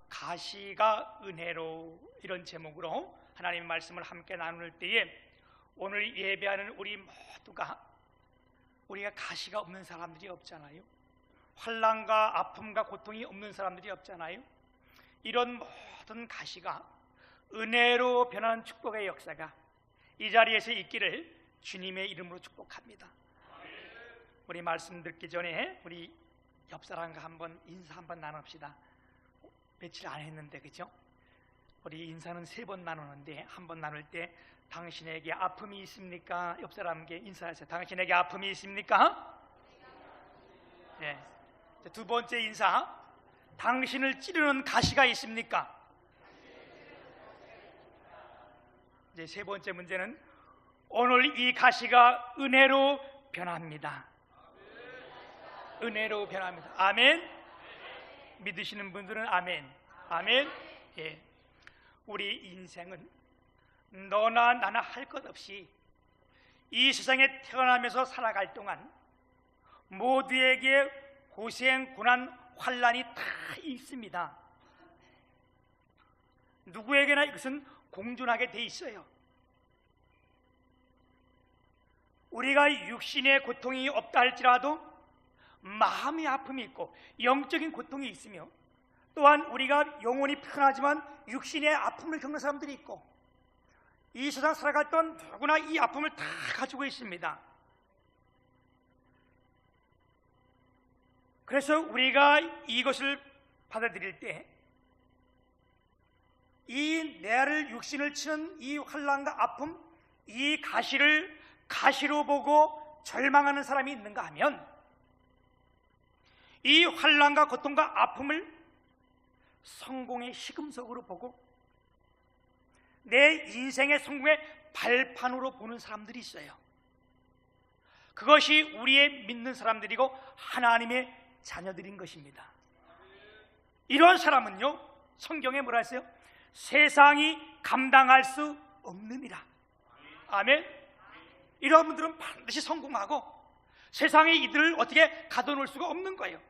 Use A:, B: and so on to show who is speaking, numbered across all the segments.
A: 가시가 은혜로, 이런 제목으로 하나님의 말씀을 함께 나눌 때에 오늘 예배하는 우리 모두가, 우리가 가시가 없는 사람들이 없잖아요. 환난과 아픔과 고통이 없는 사람들이 없잖아요. 이런 모든 가시가 은혜로 변하는 축복의 역사가 이 자리에서 있기를 주님의 이름으로 축복합니다. 우리 말씀 듣기 전에 우리 옆 사람과 한번 인사 한번 나눕시다. 며칠 안 했는데, 그죠? 우리 인사는 3번 나누는데, 한 번 나눌 때 당신에게 아픔이 있습니까? 옆 사람에게 인사하세요. 당신에게 아픔이 있습니까? 네. 두 번째 인사, 당신을 찌르는 가시가 있습니까? 이제 세 번째 문제는 오늘 이 가시가 은혜로 변합니다. 은혜로 변합니다. 아멘. 믿으시는 분들은 아멘. 아멘. 예. 우리 인생은 너나 나나 할 것 없이 이 세상에 태어나면서 살아갈 동안 모두에게 고생, 고난, 환난이 다 있습니다. 누구에게나 이것은 공존하게 돼 있어요. 우리가 육신의 고통이 없다 할지라도 마음의 아픔이 있고 영적인 고통이 있으며, 또한 우리가 영혼이 편하지만 육신의 아픔을 겪는 사람들이 있고, 이 세상 살아갈 동안 누구나 이 아픔을 다 가지고 있습니다. 그래서 우리가 이것을 받아들일 때 이 내를 육신을 치는 이 환난과 아픔, 이 가시를 가시로 보고 절망하는 사람이 있는가 하면, 이 환난과 고통과 아픔을 성공의 시금석으로 보고 내 인생의 성공의 발판으로 보는 사람들이 있어요. 그것이 우리의 믿는 사람들이고 하나님의 자녀들인 것입니다. 이런 사람은요, 성경에 뭐라 했어요? 세상이 감당할 수 없느니라. 아멘. 이런 분들은 반드시 성공하고 세상이 이들을 어떻게 가둬놓을 수가 없는 거예요.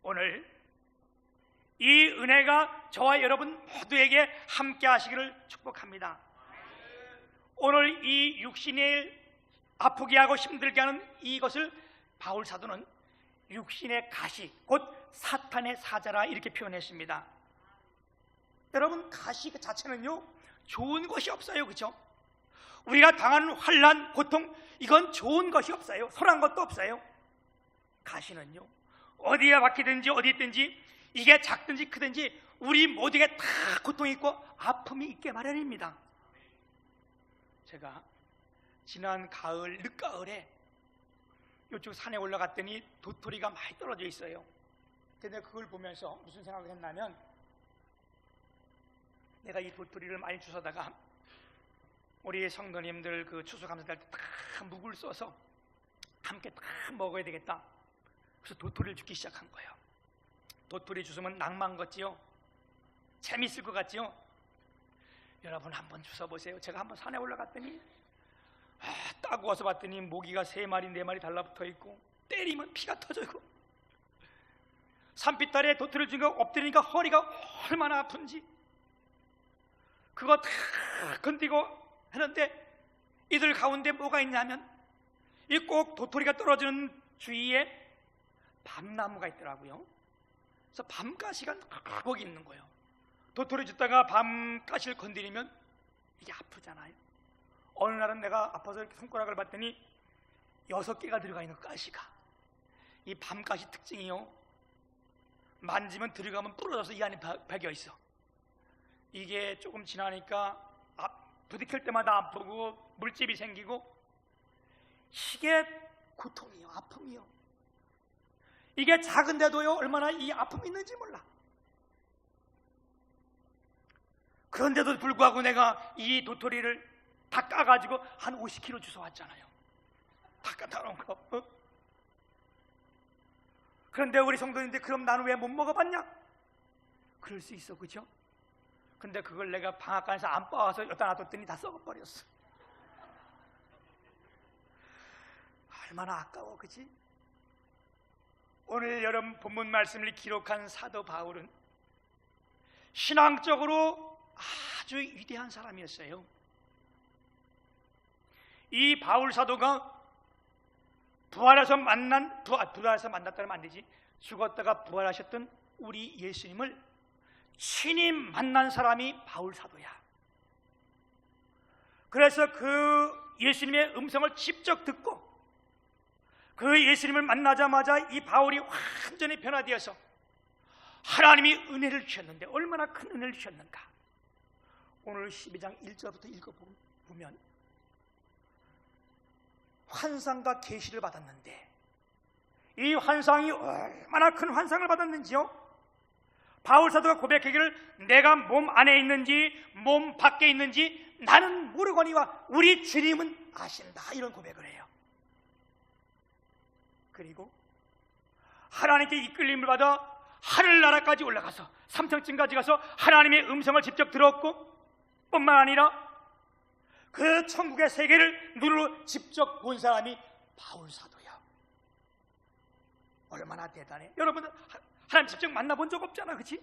A: 오늘 이 은혜가 저와 여러분 모두에게 함께 하시기를 축복합니다. 오늘 이 육신을 아프게 하고 힘들게 하는 이것을 바울 사도는 육신의 가시, 곧 사탄의 사자라 이렇게 표현했습니다. 여러분, 가시 그 자체는요 좋은 것이 없어요. 그렇죠? 우리가 당하는 환난, 고통, 이건 좋은 것이 없어요. 선한 것도 없어요. 가시는요 어디에 박히든지 어디 있든지, 이게 작든지 크든지 우리 모두에게 다 고통이 있고 아픔이 있게 마련입니다. 제가 지난 가을, 늦가을에 이쪽 산에 올라갔더니 도토리가 많이 떨어져 있어요. 근데 그걸 보면서 무슨 생각을 했냐면, 내가 이 도토리를 많이 주워다가 우리 성도님들 그 추수 감사할 때 다 묵을 써서 함께 다 먹어야 되겠다. 그래서 도토리를 줍기 시작한 거예요. 도토리 주우면 낭만 같지요? 재밌을 것 같지요? 여러분 한번 주워보세요. 제가 한번 산에 올라갔더니 따고 와서 봤더니 모기가 3마리 4마리 달라붙어 있고, 때리면 피가 터져있고, 산비탈에 도토리를 주니까 엎드리니까 허리가 얼마나 아픈지 그거 다 건드리고 하는데, 이들 가운데 뭐가 있냐면 이 꼭 도토리가 떨어지는 주위에 밤나무가 있더라고요. 그래서 밤가시가 거기 있는 거예요. 도토리 줬다가 밤가시를 건드리면 이게 아프잖아요. 어느 날은 내가 아파서 이렇게 손가락을 봤더니 6개가 들어가 있는 가시가. 이 밤가시 특징이요, 만지면 들어가면 부러져서 이 안에 박여 있어. 이게 조금 지나니까 부딪힐 때마다 아프고 물집이 생기고, 이게 고통이요, 아픔이요. 이게 작은데도요 얼마나 이 아픔이 있는지 몰라. 그런데도 불구하고 내가 이 도토리를 다 까가지고 한 50kg 주워왔잖아요. 다 까다 놓은 거. 그런데 우리 성도님들, 그럼 나는 왜 못 먹어봤냐? 그럴 수 있어, 그죠? 근데 그걸 내가 방앗간에서 안 빻아서 여기다 놔뒀더니 다 썩어버렸어. 얼마나 아까워, 그치? 오늘 여러분 본문 말씀을 기록한 사도 바울은 신앙적으로 아주 위대한 사람이었어요. 이 바울 사도가 부활해서 만났다면 안 되지, 죽었다가 부활하셨던 우리 예수님을 친히 만난 사람이 바울 사도야. 그래서 그 예수님의 음성을 직접 듣고 그 예수님을 만나자마자 이 바울이 완전히 변화되어서 하나님이 은혜를 주셨는데 얼마나 큰 은혜를 주셨는가. 오늘 12장 1절부터 읽어보면 환상과 계시를 받았는데 이 환상이 얼마나 큰 환상을 받았는지요. 바울 사도가 고백하기를 내가 몸 안에 있는지 몸 밖에 있는지 나는 모르거니와 우리 주님은 아신다, 이런 고백을 해요. 그리고 하나님께 이끌림을 받아 하늘나라까지 올라가서 3층까지 가서 하나님의 음성을 직접 들었고 뿐만 아니라 그 천국의 세계를 눈으로 직접 본 사람이 바울 사도야. 얼마나 대단해. 여러분 하나님 직접 만나본 적 없잖아, 그렇지?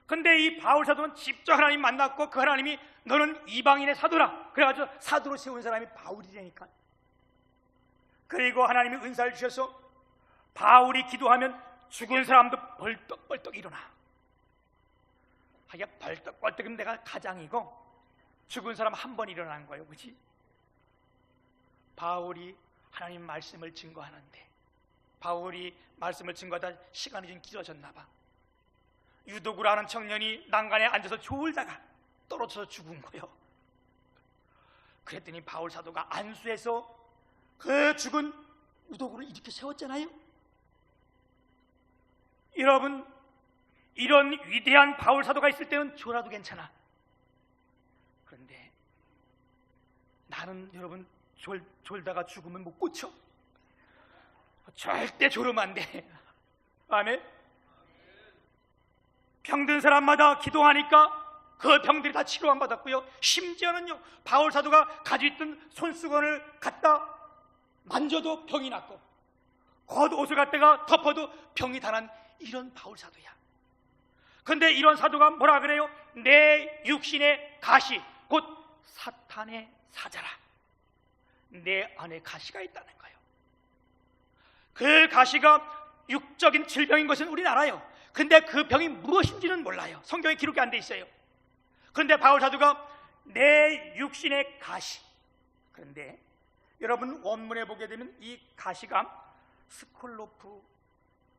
A: 근데 이 바울 사도는 직접 하나님 만났고 그 하나님이 너는 이방인의 사도라 그래가지고 사도로 세운 사람이 바울이라니까. 그리고 하나님이 은사를 주셔서 바울이 기도하면 죽은 사람도 벌떡벌떡 일어나. 하기야 벌떡벌떡이면 내가 가장이고 죽은 사람 한 번 일어나는 거예요, 그렇지? 바울이 하나님 말씀을 증거하는데 바울이 말씀을 증거하다 시간이 좀 길어졌나 봐. 유도구라는 청년이 난간에 앉아서 졸다가 떨어져서 죽은 거예요. 그랬더니 바울 사도가 안수해서 그 죽은 유도구를 이렇게 세웠잖아요. 여러분, 이런 위대한 바울 사도가 있을 때는 졸아도 괜찮아. 그런데 나는 여러분 졸다가 죽으면 못 고쳐. 절대 졸으면 안 돼. 아멘. 병든 사람마다 기도하니까 그 병들이 다 치료 안 받았고요. 심지어는요, 바울 사도가 가지고 있던 손수건을 갖다 만져도 병이 났고 겉옷을 갖다가 덮어도 병이 다 난 이런 바울 사도야. 근데 이런 사도가 뭐라 그래요? 내 육신의 가시 곧 사탄의 사자라. 내 안에 가시가 있다는 거예요. 그 가시가 육적인 질병인 것은 우리는 알아요. 근데 그 병이 무엇인지는 몰라요. 성경에 기록이 안 돼 있어요. 그런데 바울 사도가 내 육신의 가시. 그런데 여러분 원문에 보게 되면 이 가시가 스콜로프,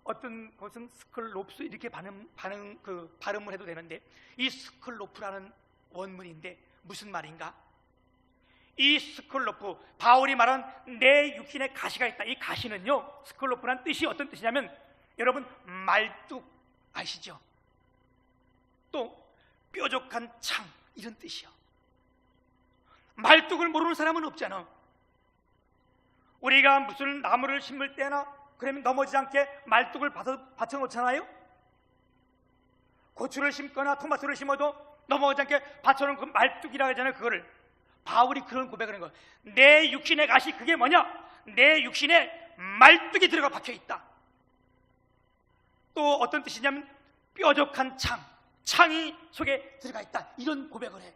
A: 어떤 것은 스클롭스 이렇게 발음을 해도 되는데 이 스클로프라는 원문인데 무슨 말인가? 이 스클로프, 바울이 말한 내 육신에 가시가 있다. 이 가시는요, 스클로프란 뜻이 어떤 뜻이냐면 여러분 말뚝 아시죠? 또 뾰족한 창 이런 뜻이요. 말뚝을 모르는 사람은 없잖아. 우리가 무슨 나무를 심을 때나 그러면 넘어지지 않게 말뚝을 받쳐 놓잖아요. 고추를 심거나 토마토를 심어도 넘어지지 않게 받쳐놓은 그 말뚝이라고 하잖아요. 그거를 바울이 그런 고백을 한 거예요. 내 육신의 가시, 그게 뭐냐? 내 육신에 말뚝이 들어가 박혀 있다. 또 어떤 뜻이냐면 뾰족한 창이 속에 들어가 있다, 이런 고백을 해.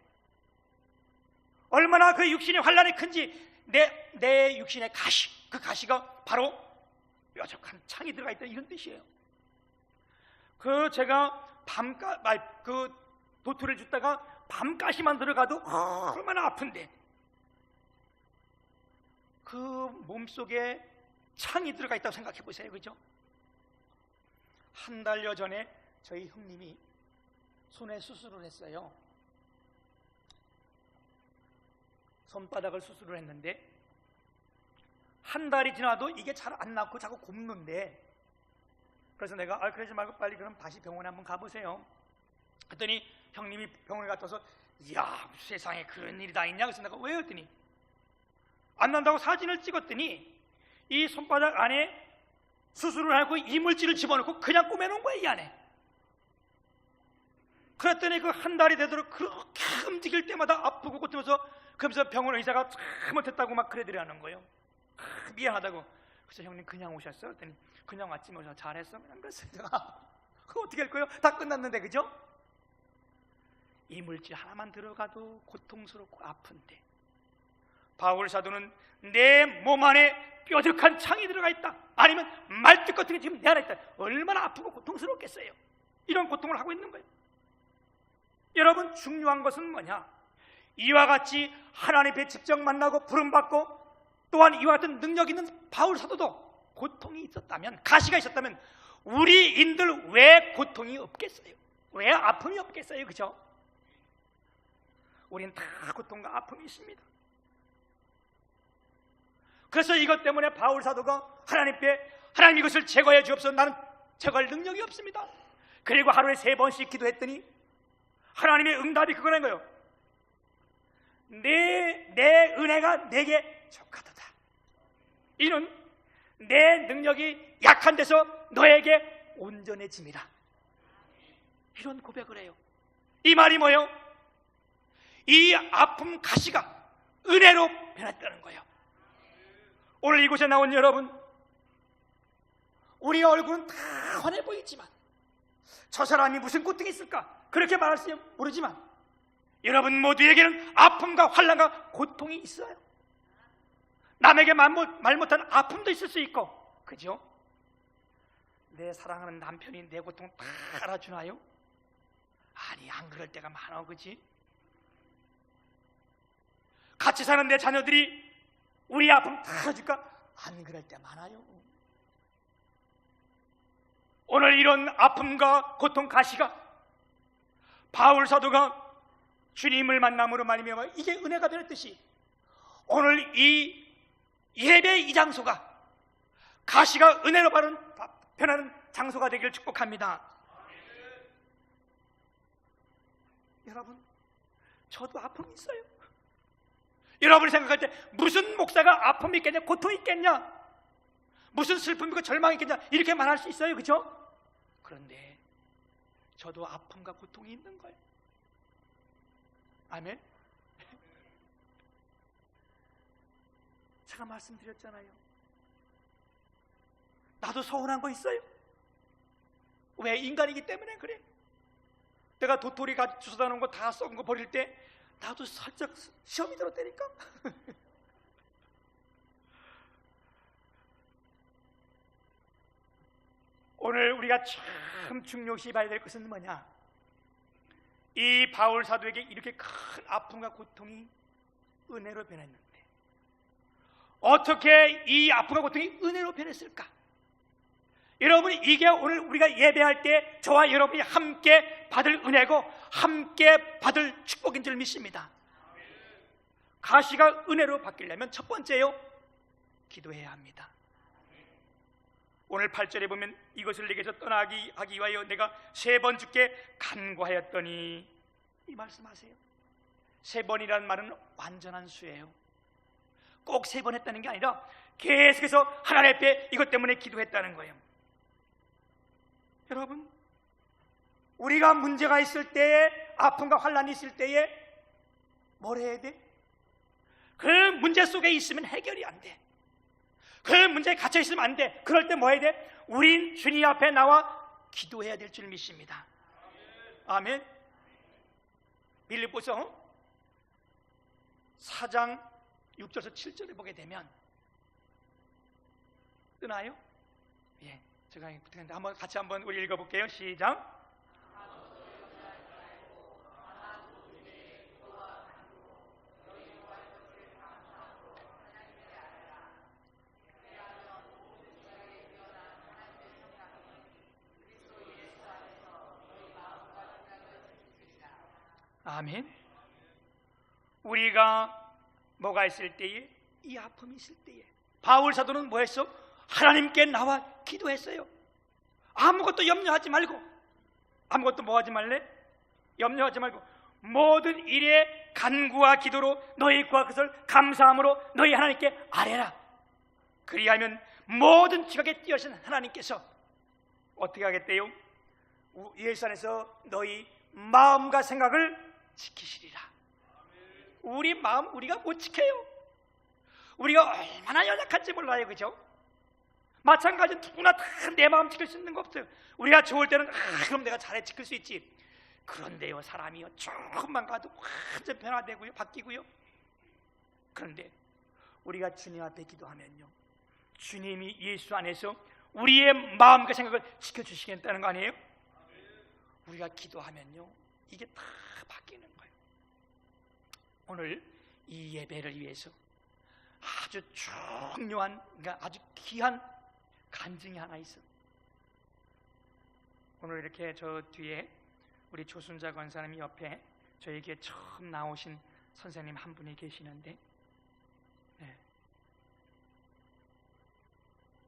A: 얼마나 그 육신의 환란이 큰지 내 육신의 가시, 그 가시가 바로 뾰족한 창이 들어가 있다, 이런 뜻이에요. 그 제가 그 도토리를 줍다가 밤가시만 들어가도 얼마나 아픈데 그 몸속에 창이 들어가 있다고 생각해 보세요. 그죠? 한 달여 전에 저희 형님이 손에 수술을 했어요. 손바닥을 수술을 했는데 한 달이 지나도 이게 잘 안 낫고 자꾸 곱는데, 그래서 내가 그러지 말고 빨리 그럼 다시 병원에 한번 가보세요. 그랬더니 형님이 병원에 갔다서 이야, 세상에 그런 일이 다 있냐? 그래서 내가 왜? 했더니 안 난다고 사진을 찍었더니 이 손바닥 안에 수술을 하고 이물질을 집어넣고 그냥 꾸며놓은 거야, 이 안에. 그랬더니 그 한 달이 되도록 그렇게 움직일 때마다 아프고 고통해서, 그러면서 병원 의사가 잘못했다고 막 그래드리라는 거예요. 미안하다고. 그래서 형님 그냥 오셨어요? 그랬더니 그냥 왔지 뭐 잘했어 그냥 그랬어요. 그거 어떻게 할 거예요? 다 끝났는데, 그죠? 이 물질 하나만 들어가도 고통스럽고 아픈데 바울 사도는 내 몸 안에 뾰족한 창이 들어가 있다, 아니면 말뚝 같은 게 지금 내 안에 있다, 얼마나 아프고 고통스럽겠어요. 이런 고통을 하고 있는 거예요. 여러분, 중요한 것은 뭐냐? 이와 같이 하나님 앞에 직접 만나고 부름받고 또한 이와 같은 능력 있는 바울 사도도 고통이 있었다면, 가시가 있었다면 우리인들 왜 고통이 없겠어요? 왜 아픔이 없겠어요? 그죠? 우리는 다 고통과 아픔이 있습니다. 그래서 이것 때문에 바울 사도가 하나님께 하나님 이것을 제거해 주옵소서, 나는 제거할 능력이 없습니다. 그리고 하루에 3번씩 기도했더니 하나님의 응답이 그거란 거예요. 내 은혜가 내게 족하도다. 이는 내 능력이 약한 데서 너에게 온전해짐이라. 이런 고백을 해요. 이 말이 뭐예요? 이 아픔 가시가 은혜로 변했다는 거예요. 오늘 이곳에 나온 여러분, 우리 얼굴은 다 환해 보이지만 저 사람이 무슨 고통이 있을까 그렇게 말할 수 모르지만 여러분 모두에게는 아픔과 환난과 고통이 있어요. 남에게 말 못한 아픔도 있을 수 있고, 그죠? 내 사랑하는 남편이 내 고통 다 알아주나요? 아니, 안 그럴 때가 많아, 그지? 같이 사는 내 자녀들이 우리 아픔 다 알아줄까? 안 그럴 때 많아요. 오늘 이런 아픔과 고통 가시가 바울 사도가 주님을 만남으로 말미암아 이게 은혜가 되었듯이 오늘 이 예배의 이 장소가 가시가 은혜로 변하는 장소가 되기를 축복합니다. 여러분, 저도 아픔이 있어요. 여러분이 생각할 때 무슨 목사가 아픔이 있겠냐, 고통이 있겠냐, 무슨 슬픔이 있고 절망이 있겠냐 이렇게 말할 수 있어요, 그죠? 그런데 저도 아픔과 고통이 있는 거예요. 아멘. 제가 말씀드렸잖아요. 나도 서운한 거 있어요. 왜? 인간이기 때문에 그래. 내가 도토리 주워다 놓은 거 다 썩은 거 버릴 때 나도 살짝 시험이 들었다니까. 오늘 우리가 참 중요시 봐야 될 것은 뭐냐? 이 바울 사도에게 이렇게 큰 아픔과 고통이 은혜로 변했는데 어떻게 이 아픔과 고통이 은혜로 변했을까? 여러분, 이게 오늘 우리가 예배할 때 저와 여러분이 함께 받을 은혜고 함께 받을 축복인 줄 믿습니다. 가시가 은혜로 바뀌려면 첫 번째요, 기도해야 합니다. 오늘 8절에 보면 이것을 내게서 떠나기 하기 위하여 내가 3번 주께 간구하였더니, 이 말씀하세요. 3번이라는 말은 완전한 수예요. 꼭 3번 했다는 게 아니라 계속해서 하나님 앞에 이것 때문에 기도했다는 거예요. 여러분, 우리가 문제가 있을 때에, 아픔과 환난이 있을 때에 뭘 해야 돼? 그 문제 속에 있으면 해결이 안 돼. 그 문제에 갇혀 있으면 안 돼. 그럴 때 뭐 해야 돼? 우린 주님 앞에 나와 기도해야 될 줄 믿습니다. 아멘. 빌립보서 4장 6절에서 7절에 보게 되면, 뜨나요? 예, 제가 부탁했는데 같이 한번 우리 읽어볼게요. 시작. 아멘. 우리가 뭐가 있을 때에, 이 아픔이 있을 때에 바울 사도는 뭐 했어? 하나님께 나와 기도했어요. 아무것도 염려하지 말고, 아무것도 뭐 하지 말래? 염려하지 말고 모든 일에 간구와 기도로 너희 구할 것을 감사함으로 너희 하나님께 아뢰라. 그리하면 모든 지각에 뛰어신 하나님께서 어떻게 하겠대요? 예수 안에서 너희 마음과 생각을 지키시리라. 우리 마음 우리가 못 지켜요. 우리가 얼마나 연약한지 몰라요, 그죠? 마찬가지로 누구나 다 내 마음 지킬 수 있는 거 없어요. 우리가 좋을 때는 그럼 내가 잘해 지킬 수 있지. 그런데요, 사람이요, 조금만 가도 완전 변화되고요, 바뀌고요. 그런데 우리가 주님 앞에 기도하면요, 주님이 예수 안에서 우리의 마음과 생각을 지켜주시겠다는 거 아니에요? 우리가 기도하면요, 이게 다 바뀌는 거예요. 오늘 이 예배를 위해서 아주 중요한, 그러니까 아주 귀한 간증이 하나 있어. 오늘 이렇게 저 뒤에 우리 조순자 권사님 옆에 저에게 처음 나오신 선생님 한 분이 계시는데, 네.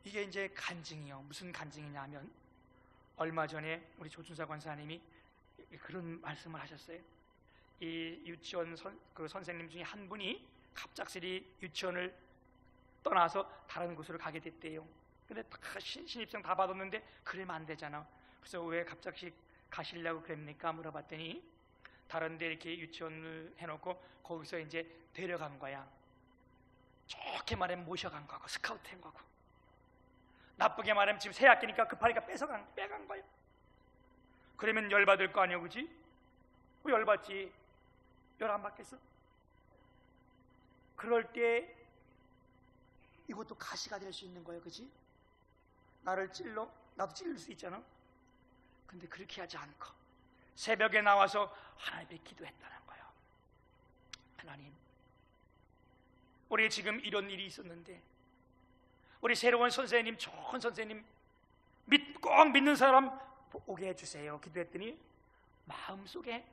A: 이게 이제 간증이요. 무슨 간증이냐면, 얼마 전에 우리 조순자 권사님이 그런 말씀을 하셨어요. 이 유치원 선생님 중에 한 분이 갑작스레 유치원을 떠나서 다른 곳으로 가게 됐대요. 근데 다 신입생 다 받았는데 그러면 안 되잖아. 그래서 왜 갑자기 가시려고 그럽니까? 물어봤더니 다른 데 이렇게 유치원을 해놓고 거기서 이제 데려간 거야. 좋게 말하면 모셔간 거고, 스카우트 한 거고, 나쁘게 말하면 지금 새 학기니까 급하니까 빼간 거야. 그러면 열받을 거 아니야, 그지? 열받지. 열 안 받겠어? 그럴 때 이것도 가시가 될 수 있는 거예요, 그지? 나를 찔러? 나도 찔릴 수 있잖아. 근데 그렇게 하지 않고 새벽에 나와서 하나님께 기도했다는 거예요. 하나님, 우리 지금 이런 일이 있었는데 우리 새로운 선생님, 좋은 선생님, 꼭 믿는 사람 오게 해주세요. 기도했더니 마음속에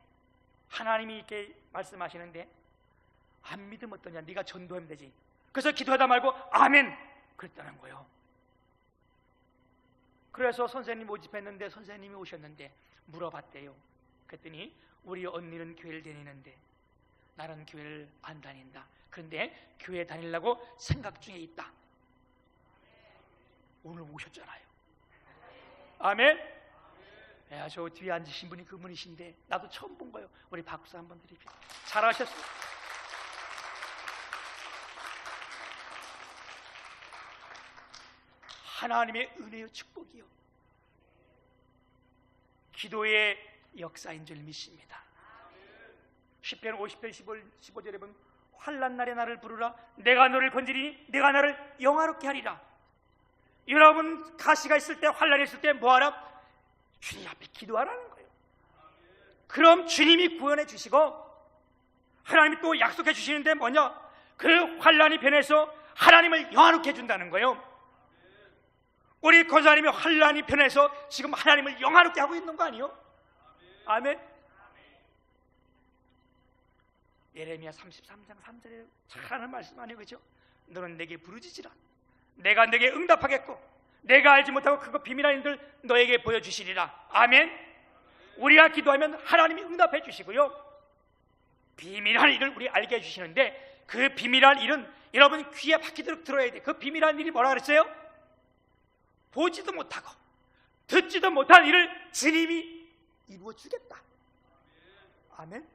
A: 하나님이 이렇게 말씀하시는데, 안 믿으면 어떠냐, 네가 전도하면 되지. 그래서 기도하다 말고 아멘 그랬다는 거예요. 그래서 선생님 모집했는데 선생님이 오셨는데 물어봤대요. 그랬더니 우리 언니는 교회를 다니는데 나는 교회를 안 다닌다. 그런데 교회 다니려고 생각 중에 있다. 오늘 오셨잖아요. 아멘. 야, 저 뒤에 앉으신 분이 그분이신데 나도 처음 본 거예요. 우리 박수 한번 드립시다. 잘하셨어요. 하나님의 은혜의 축복이요, 기도의 역사인 줄 믿습니다. 10편 50편 15절에 보면 환난 날에 나를 부르라, 내가 너를 건지리니 내가 나를 영화롭게 하리라. 여러분 가시가 있을 때, 환난이 있을 때 뭐하라? 주님 앞에 기도하라는 거예요. 그럼 주님이 구원해 주시고 하나님이 또 약속해 주시는데 뭐냐? 그 환난이 변해서 하나님을 영화롭게 해준다는 거예요. 우리 권사님이 환난이 변해서 지금 하나님을 영화롭게 하고 있는 거 아니에요? 아멘. 예레미야 33장 3절에 잘하는 말씀 아니에요, 그죠? 너는 내게 부르짖으라, 내가 내게 응답하겠고 내가 알지 못하고 그거 비밀한 일들 너에게 보여주시리라. 아멘. 우리가 기도하면 하나님이 응답해 주시고요, 비밀한 일을 우리 알게 해주시는데 그 비밀한 일은 여러분 귀에 박히도록 들어야 돼. 그 비밀한 일이 뭐라 그랬어요? 보지도 못하고 듣지도 못한 일을 주님이 이루어 주겠다. 아멘.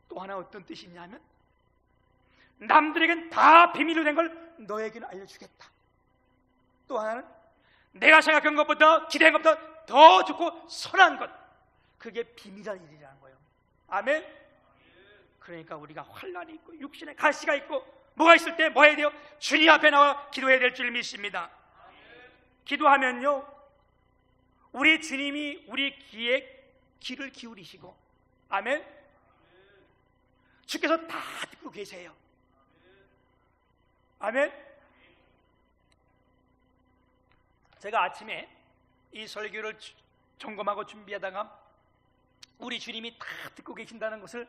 A: 또 하나 어떤 뜻이 있냐면, 남들에겐 다 비밀로 된 걸 너에게는 알려주겠다. 또 하나는 내가 생각한 것보다, 기대한 것보다 더 좋고 선한 것, 그게 비밀한 일이라는 거예요. 아멘. 그러니까 우리가 환난이 있고 육신에 가시가 있고 뭐가 있을 때 뭐 해야 돼요? 주님 앞에 나와 기도해야 될 줄 믿습니다. 기도하면요, 우리 주님이 우리 귀에 귀를 기울이시고, 아멘, 주께서 다 듣고 계세요. 아멘. 제가 아침에 이 설교를 점검하고 준비하다가 우리 주님이 다 듣고 계신다는 것을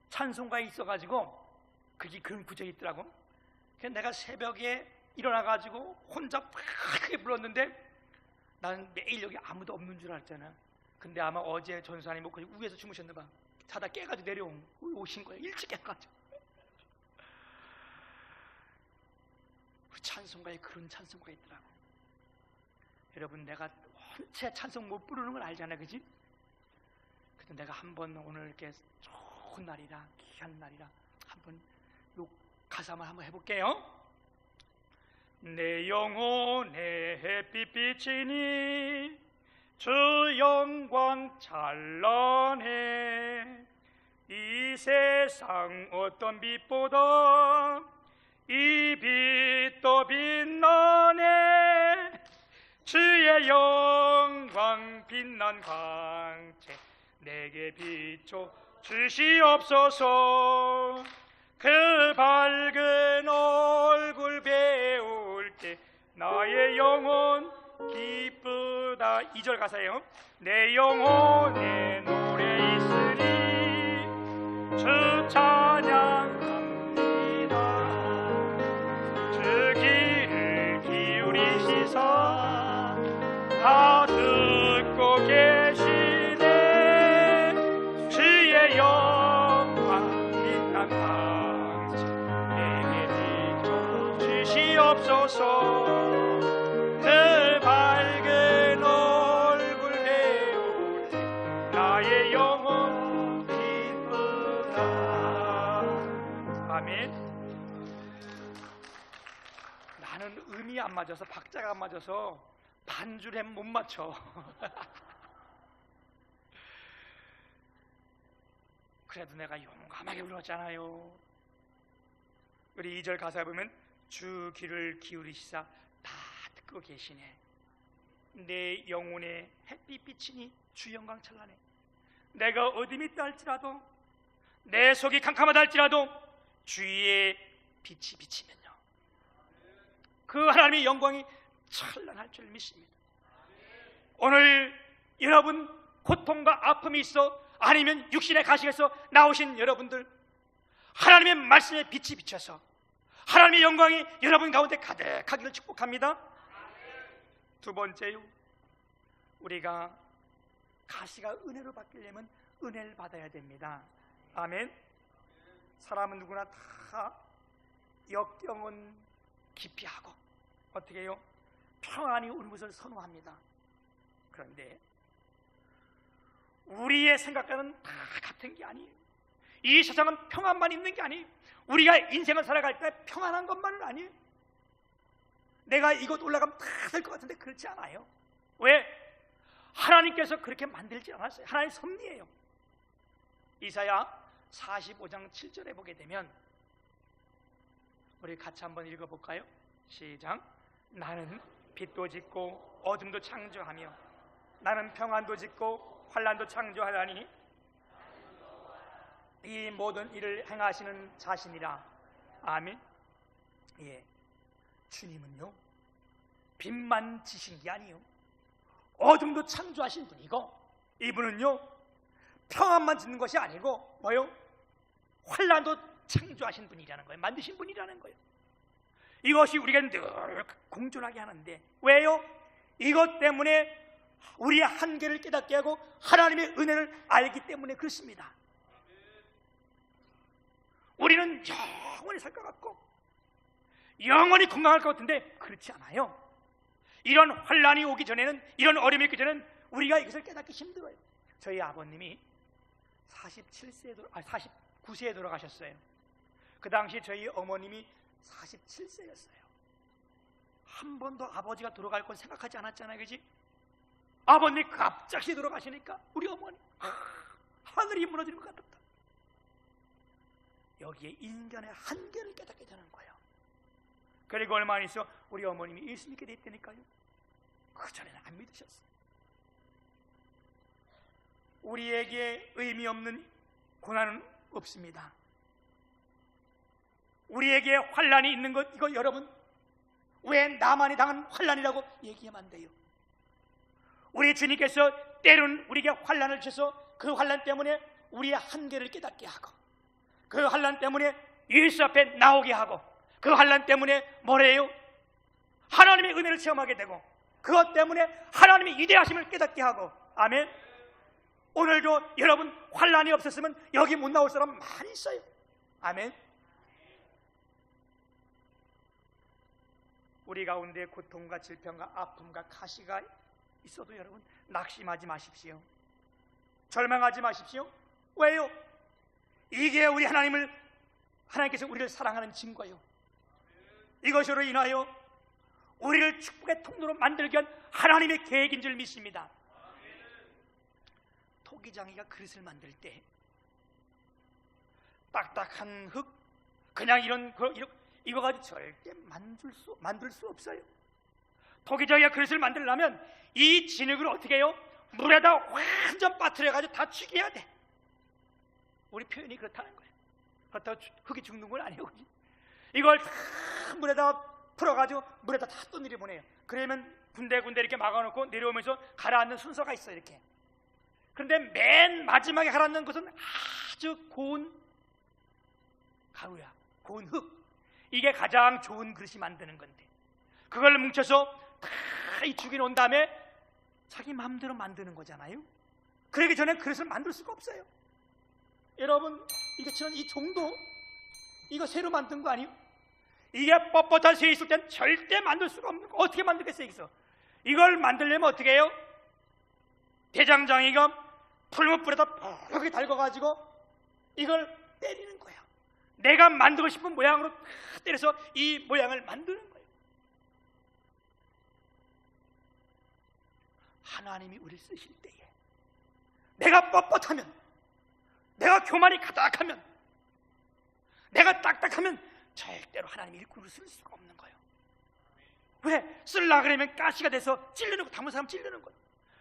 A: 찬송가에 있어가지고 그게 그런 구절이 있더라고. 그래서 내가 새벽에 일어나가지고 혼자 크게 불렀는데 나는 매일 여기 아무도 없는 줄 알았잖아. 근데 아마 어제 전사님이 거기 위에서 주무셨나 봐. 자다 깨가지고 내려오신 거예요. 일찍 깨가지고. 그 찬송가에 그런 찬송가가 있더라고. 여러분, 내가 혼자 찬송 못 부르는 걸 알잖아, 그지? 그래서 내가 한번 오늘 이렇게 좋은 날이라, 귀한 날이라 한번 요 가사만 한번 해볼게요. 내 영혼의 햇빛 비치니 주 영광 찬란해. 이 세상 어떤 빛보다 이 빛도 빛나네. 주의 영광 빛난 광채 내게 비춰 주시옵소서. 그 밝은 얼굴 배울 때 나의 영혼 기쁘다. 2절 가사예요. 내 영혼에 노래 있으리 주 찬양합니다. 주 귀를 기울이시사 다 듣고 계시네. 주의 영광 빛난 광채 내게 비춰 주시옵소서. 그 밝은 얼굴 배울 때 나의 영혼 기쁘다. 아멘. 나는 음이 안 맞아서, 박자가 안 맞아서 반줄에 못 맞춰. 그래도 내가 용감하게 불렀잖아요. 우리 2절 가사에 보면 주 귀를 기울이시사 다 듣고 계시네. 내 영혼에 햇빛 비치니 주 영광 찬란해. 내가 어둠이 있다 할지라도, 내 속이 캄캄하다 할지라도 주의 빛이 비치면요, 그 하나님의 영광이 찬란할 줄 믿습니다. 오늘 여러분 고통과 아픔이 있어, 아니면 육신의 가식에서 나오신 여러분들, 하나님의 말씀에 빛이 비쳐서 하나님의 영광이 여러분 가운데 가득하기를 축복합니다. 두 번째요, 우리가 가시가 은혜로 바뀌려면 은혜를 받아야 됩니다. 아멘. 사람은 누구나 다 역경은 기피하고 어떻게 해요? 평안이 오는 것을 선호합니다. 그런데 우리의 생각과는 다 같은 게 아니에요. 이 세상은 평안만 있는 게 아니에요. 우리가 인생을 살아갈 때 평안한 것만은 아니에요. 내가 이곳 올라가면 다 될 것 같은데 그렇지 않아요. 왜? 하나님께서 그렇게 만들지 않았어요. 하나님의 섭리예요. 이사야 45장 7절에 보게 되면, 우리 같이 한번 읽어볼까요? 시작. 나는 빛도 짓고 어둠도 창조하며 나는 평안도 짓고 환난도 창조하라니 이 모든 일을 행하시는 자신이라. 아멘. 예, 주님은요 빛만 지신 게 아니에요. 어둠도 창조하신 분이고, 이분은요 평안만 짓는 것이 아니고 뭐요? 환난도 창조하신 분이라는 거예요. 만드신 분이라는 거예요. 이것이 우리가 늘 공존하게 하는데, 왜요? 이것 때문에 우리의 한계를 깨닫게 하고 하나님의 은혜를 알기 때문에 그렇습니다. 우리는 영원히 살 것 같고 영원히 건강할 것 같은데 그렇지 않아요. 이런 환난이 오기 전에는, 이런 어려움이 있기 전에는 우리가 이것을 깨닫기 힘들어요. 저희 아버님이 49세에 돌아가셨어요. 그 당시 저희 어머님이 47세였어요. 한 번도 아버지가 돌아갈 건 생각하지 않았잖아요, 그지? 아버님 갑자기 돌아가시니까 우리 어머니 하늘이 무너지는 것 같았다. 여기에 인간의 한계를 깨닫게 되는 거예요. 그리고 얼마 안 있어 우리 어머님이 예수 믿게 됐다니까요. 그전에는 안 믿으셨어요. 우리에게 의미 없는 고난은 없습니다. 우리에게 환난이 있는 것, 이거 여러분 왜 나만이 당한 환난이라고 얘기하면 안 돼요. 우리 주님께서 때로는 우리에게 환난을 주셔서 그 환난 때문에 우리의 한계를 깨닫게 하고, 그 환난 때문에 예수 앞에 나오게 하고, 그 환난 때문에 뭐래요? 하나님의 은혜를 체험하게 되고, 그것 때문에 하나님의 위대하심을 깨닫게 하고. 아멘. 오늘도 여러분 환난이 없었으면 여기 못 나올 사람 많이 있어요. 아멘. 우리 가운데 고통과 질병과 아픔과 가시가 있어도 여러분 낙심하지 마십시오. 절망하지 마십시오. 왜요? 이게 우리 하나님께서 우리를 사랑하는 증거요. 이것으로 인하여 우리를 축복의 통로로 만들기 위한 하나님의 계획인 줄 믿습니다. 토기장이가 그릇을 만들 때 딱딱한 흙, 그냥 이거 가지고 절대 만들 수 없어요. 토기장이가 그릇을 만들려면 이 진흙을 어떻게 해요? 물에다 완전 빠뜨려가지고 다 죽여야 돼. 우리 표현이 그렇다는 거예요. 그렇다고 흙이 죽는 건 아니에요. 이걸 다 물에다 풀어가지고 물에다 다 떠내려 보내요. 그러면 군데군데 이렇게 막아놓고 내려오면서 가라앉는 순서가 있어요. 이렇게. 그런데 맨 마지막에 가라앉는 것은 아주 고운 가루야, 고운 흙. 이게 가장 좋은 그릇이 만드는 건데, 그걸 뭉쳐서 다 이 죽여놓은 다음에 자기 마음대로 만드는 거잖아요. 그러기 전에 그릇을 만들 수가 없어요. 여러분, 이것처럼 이 종도 이거 새로 만든 거 아니에요? 이게 뻣뻣한 새 있을 땐 절대 만들 수가 없는 거. 어떻게 만들겠어요? 이걸 만들려면 어떻게 해요? 대장장이가 풀무불에다 푹하게 달궈가지고 이걸 때리는 거예요. 내가 만들고 싶은 모양으로 때려서 이 모양을 만드는 거예요. 하나님이 우리를 쓰실 때에 내가 뻣뻣하면, 내가 교만이 가득하면, 내가 딱딱하면 절대로 하나님이 일꾼으로 쓸 수가 없는 거예요. 왜? 쓰려고 그러면 가시가 돼서 찔르는 거, 다른 사람 찔르는 거예요.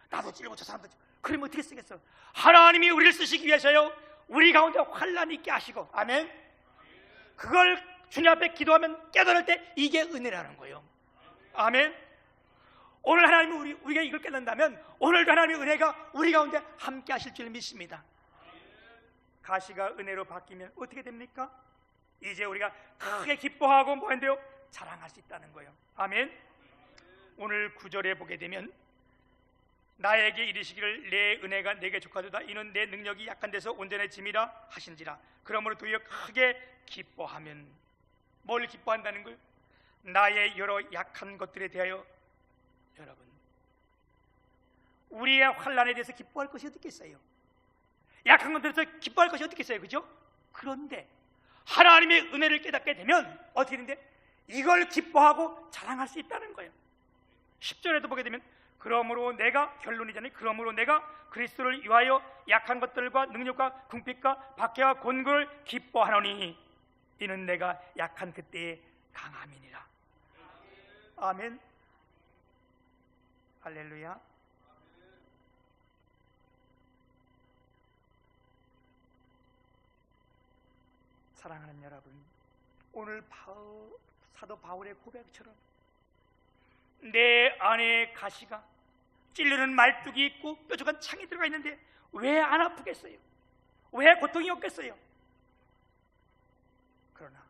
A: 나도 찔르고 저 사람도 찔르고. 그러면 어떻게 쓰겠어? 하나님이 우리를 쓰시기 위해서요, 우리 가운데 환난이 있게 하시고, 아멘. 그걸 주님 앞에 기도하면 깨달을 때 이게 은혜라는 거예요. 아멘. 오늘 하나님이 우리가 이걸 깨닫는다면 오늘도 하나님의 은혜가 우리 가운데 함께 하실 줄 믿습니다. 가시가 은혜로 바뀌면 어떻게 됩니까? 이제 우리가 크게 기뻐하고 뭐 한대요? 자랑할 수 있다는 거예요. 아멘. 오늘 9절에 보게 되면 나에게 이르시기를 내 은혜가 내게 족하도다. 이는 내 능력이 약한 데서 온전해짐이라 하신지라. 그러므로 도리어 크게 기뻐하면, 뭘 기뻐한다는 거예요? 나의 여러 약한 것들에 대하여. 여러분, 우리의 환난에 대해서 기뻐할 것이 어디 있겠어요? 약한 것들에서 기뻐할 것이 어디 있겠어요? 그죠? 그런데 하나님의 은혜를 깨닫게 되면 어떻게 되는데? 이걸 기뻐하고 자랑할 수 있다는 거예요. 10절에도 보게 되면 그러므로 내가, 결론이잖아요. 그러므로 내가 그리스도를 위하여 약한 것들과 능력과 궁핍과 박해와 곤고를 기뻐하노니 이는 내가 약한 그때의 강함이니라. 아멘. 할렐루야. 사랑하는 여러분, 오늘 사도 바울의 고백처럼 내 안에 가시가 찔르는 말뚝이 있고 뾰족한 창이 들어가 있는데 왜 안 아프겠어요? 왜 고통이 없겠어요? 그러나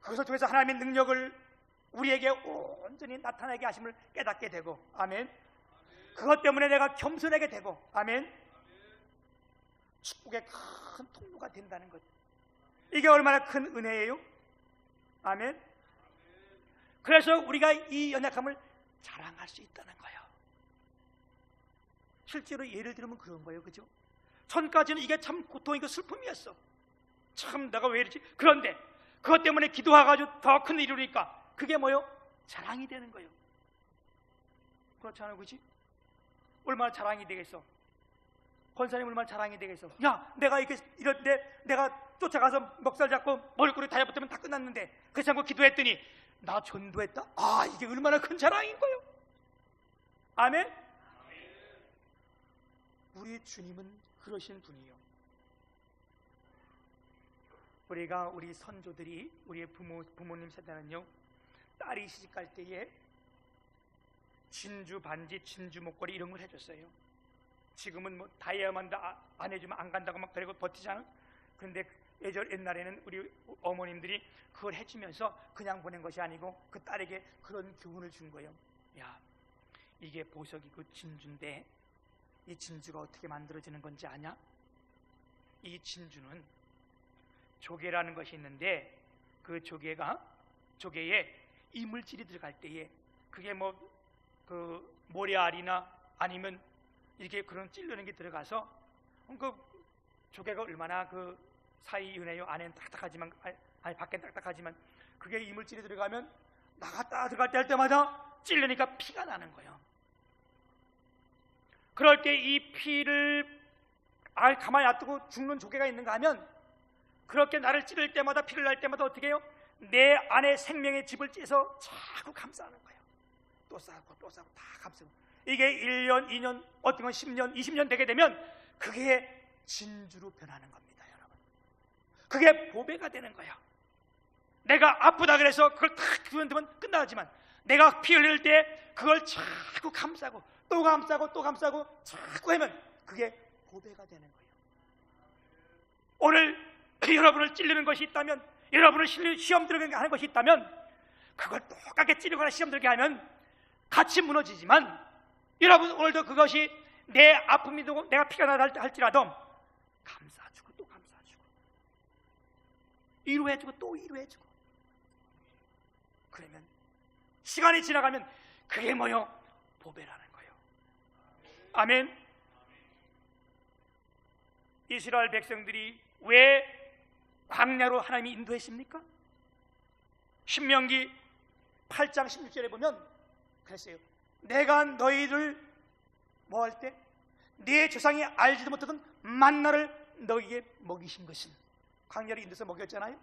A: 그것을 통해서 하나님의 능력을 우리에게 온전히 나타나게 하심을 깨닫게 되고, 아멘. 그것 때문에 내가 겸손하게 되고, 아멘. 축복의 큰 통로가 된다는 것, 이게 얼마나 큰 은혜예요? 아멘. 그래서 우리가 이 연약함을 자랑할 수 있다는 거예요. 실제로 예를 들면 그런 거예요. 그죠? 전까지는 이게 참 고통이고 슬픔이었어. 참 내가 왜 이러지? 그런데 그것 때문에 기도해가지고 더 큰 일을 이루니까 그게 뭐요? 자랑이 되는 거예요. 그렇잖아요. 그렇지? 얼마나 자랑이 되겠어? 권사님 얼마나 자랑이 되겠어? 야, 내가 이런데 내가 쫓아가서 먹살 잡고 머리꼬리 다려붙으면 다 끝났는데 그렇지 않고 기도했더니 나 전도했다? 아, 이게 얼마나 큰 자랑인 거예요. 아멘. 우리 주님은 그러신 분이에요. 우리가, 우리 선조들이, 우리의 부모님 세대는요, 딸이 시집갈 때에 진주 반지, 진주 목걸이 이런 걸 해줬어요. 지금은 뭐 다이아몬드 안 해주면 안 간다고 막 그러고 버티잖아. 그런데 옛날에는 우리 어머님들이 그걸 해주면서 그냥 보낸 것이 아니고 그 딸에게 그런 교훈을 준 거예요. 야, 이게 보석이고 진주인데 이 진주가 어떻게 만들어지는 건지 아냐? 이 진주는 조개라는 것이 있는데 그 조개에 이물질이 들어갈 때에 그게 뭐 그 모래알이나 아니면 이렇게 그런 찔르는 게 들어가서 그 조개가 얼마나 그 사이 은혜요. 안에는 딱딱하지만, 아니 밖엔 딱딱하지만 그게 이물질이 들어가면 나갔다 들어갈 때 할 때마다 찔르니까 피가 나는 거예요. 그럴 때 이 피를 가만히 놔두고 죽는 조개가 있는가 하면, 그렇게 나를 찌를 때마다, 피를 날 때마다 어떻게 해요? 내 안에 생명의 즙을 찌서 자꾸 감싸는 거예요. 또 싸고 또 싸고 다 감싸고. 이게 1년, 2년, 어떤 건 10년, 20년 되게 되면 그게 진주로 변하는 겁니다, 여러분. 그게 보배가 되는 거예요. 내가 아프다 그래서 그걸 탁 두면 끝나지만, 내가 피 흘릴 때 그걸 자꾸 감싸고 또 감싸고 또 감싸고 자꾸 하면 그게 보배가 되는 거예요. 오늘 여러분을 찔르는 것이 있다면, 여러분을 시험 들게 하는 것이 있다면, 그걸 똑같게 찌르거나 시험 들게 하면 같이 무너지지만, 여러분 오늘도 그것이 내 아픔이고 내가 피가 나다 할지라도 감싸주고 또 감싸주고, 위로해주고 또 위로해주고, 그러면 시간이 지나가면 그게 뭐요? 보배라는 거예요. 아멘. 이스라엘 백성들이 왜 광야로 하나님이 인도했습니까? 신명기 8장 16절에 보면 그랬어요. 내가 너희를 뭐 할 때? 네 조상이 알지도 못하던 만나를 너희에게 먹이신 것은, 광야로 인도해서 먹였잖아요.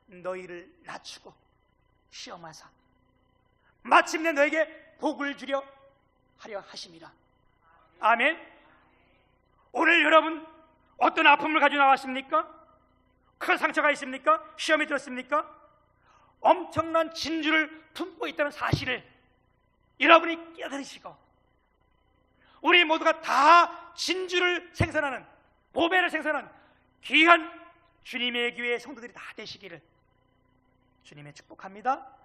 A: 너희를 낮추고 시험하사 마침내 너에게 복을 주려 하려 하심이라. 아멘. 오늘 여러분 어떤 아픔을 가지고 나왔습니까? 큰 상처가 있습니까? 시험이 들었습니까? 엄청난 진주를 품고 있다는 사실을 여러분이 깨달으시고, 우리 모두가 다 진주를 생산하는, 보배를 생산하는 귀한 주님의 교회의 성도들이 다 되시기를 주님의 축복합니다.